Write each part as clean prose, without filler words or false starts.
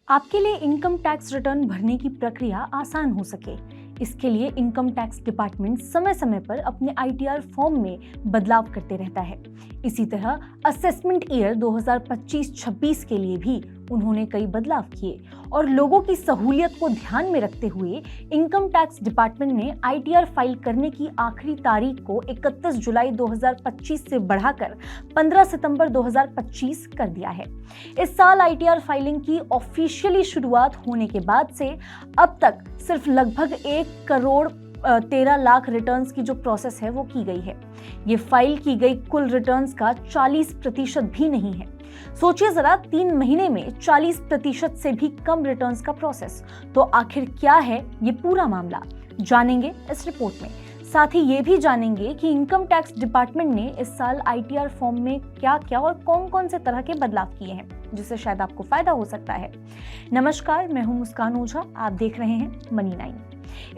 आपके लिए income tax return भरने की प्रक्रिया आसान हो सके, इसके लिए इनकम टैक्स डिपार्टमेंट समय समय पर अपने आईटीआर फॉर्म में बदलाव करते रहता है। इसी तरह असेसमेंट ईयर 2025-26 के लिए भी उन्होंने कई बदलाव किए और लोगों की सहूलियत को ध्यान में रखते हुए इनकम टैक्स डिपार्टमेंट ने आईटीआर फाइल करने की आखिरी तारीख को 31 जुलाई 2025 से बढ़ाकर 15 सितंबर 2025 कर दिया है। इस साल आईटीआर फाइलिंग की ऑफिशियली शुरुआत होने के बाद से अब तक सिर्फ लगभग 1 करोड़ 13 लाख रिटर्न्स की जो प्रोसेस है वो की गई है। ये फाइल की गई कुल रिटर्न्स का 40% भी नहीं है। सोचिए जरा, 3 महीने में 40% से भी कम रिटर्न्स का प्रोसेस। तो आखिर क्या है ये पूरा मामला, जानेंगे इस रिपोर्ट में। साथ ही ये भी जानेंगे कि इनकम टैक्स डिपार्टमेंट ने इस साल आईटीआर फॉर्म में क्या क्या और कौन कौन से तरह के बदलाव किए हैं, जिससे शायद आपको फायदा हो सकता है। नमस्कार, मैं हूं मुस्कान ओझा, आप देख रहे हैं मनी 9।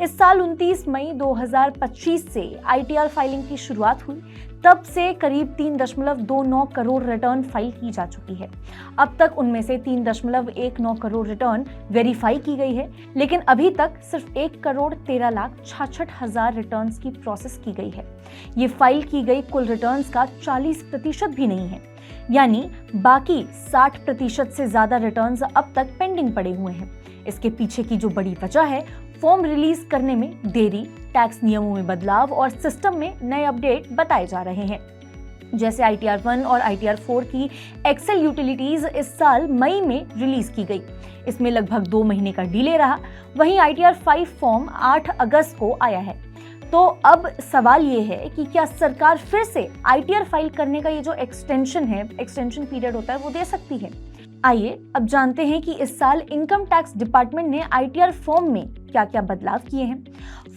इस साल 29 मई 2025 से आईटीआर फाइलिंग की शुरुआत हुई। तब से करीब 3.29 करोड़ रिटर्न फाइल की जा चुकी है। अब तक उनमें से 3.19 करोड़ रिटर्न वेरीफाई की गई है, लेकिन अभी तक सिर्फ 1 करोड़ 13 लाख 66 हजार रिटर्न की प्रोसेस की गई है। ये फाइल की गई कुल रिटर्न का 40% भी नहीं है, यानी बाकी 60% से ज्यादा रिटर्न्स अब तक पेंडिंग पड़े हुए हैं। इसके पीछे की जो बड़ी वजह है, फॉर्म रिलीज करने में देरी, टैक्स नियमों में बदलाव और सिस्टम में नए अपडेट बताए जा रहे हैं। जैसे आईटीआर 1 और आईटीआर 4 की एक्सेल यूटिलिटीज इस साल मई में रिलीज की गई। इसमें लगभग 2 महीने का डिले रहा। वहीं आईटीआर 5 फॉर्म 8 अगस्त को आया है। तो अब सवाल ये है कि क्या सरकार फिर से आईटीआर फाइल करने का ये जो एक्सटेंशन पीरियड होता है, वो दे सकती है। आइए अब जानते हैं कि इस साल इनकम टैक्स डिपार्टमेंट ने आईटीआर फॉर्म में क्या क्या बदलाव किए हैं।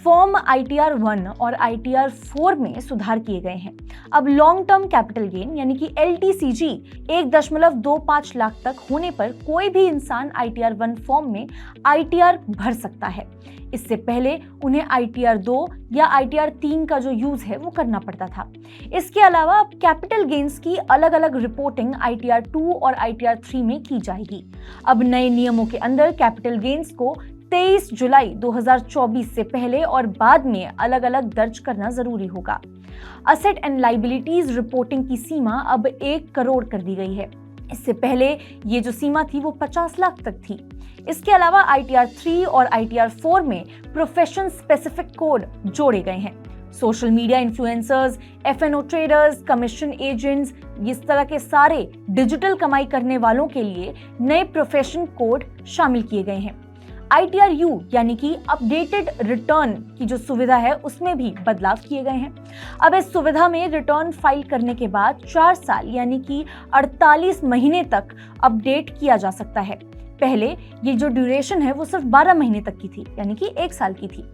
फॉर्म आईटीआर 1 और आईटीआर 4 में सुधार किए गए हैं। अब लॉन्ग टर्म कैपिटल गेन यानी कि एलटीसीजी 1.25 लाख तक होने पर कोई भी इंसान आईटीआर 1 फॉर्म में आईटीआर भर सकता है। इससे पहले उन्हें आईटीआर 2 या आईटीआर 3 का जो यूज है वो करना पड़ता था। इसके अलावा अब कैपिटल गेन्स की अलग अलग रिपोर्टिंग आईटीआर 2 और आईटीआर 3 में की जाएगी। अब नए नियमों के अंदर कैपिटल गेन्स को 23 जुलाई 2024 से पहले और बाद में अलग अलग दर्ज करना जरूरी होगा। असेट एंड लायबिलिटीज रिपोर्टिंग की सीमा अब 1 करोड़ कर दी गई है। इससे पहले ये जो सीमा थी वो 50 लाख तक थी। इसके अलावा आईटीआर 3 और आईटीआर 4 में प्रोफेशन स्पेसिफिक कोड जोड़े गए हैं। Social media influencers, FNO traders, commission agents, इस तरह के सारे डिजिटल कमाई करने वालों के लिए नए प्रोफेशन कोड शामिल किए गए हैं। आईटीआर यू यानी कि अपडेटेड रिटर्न की जो सुविधा है, उसमें भी बदलाव किए गए हैं। अब इस सुविधा में रिटर्न फाइल करने के बाद 4 साल यानी कि 48 महीने तक अपडेट किया जा सकता है। पहले ये जो ड्यूरेशन है वो सिर्फ 12 महीने तक की थी, यानी कि 1 साल की थी।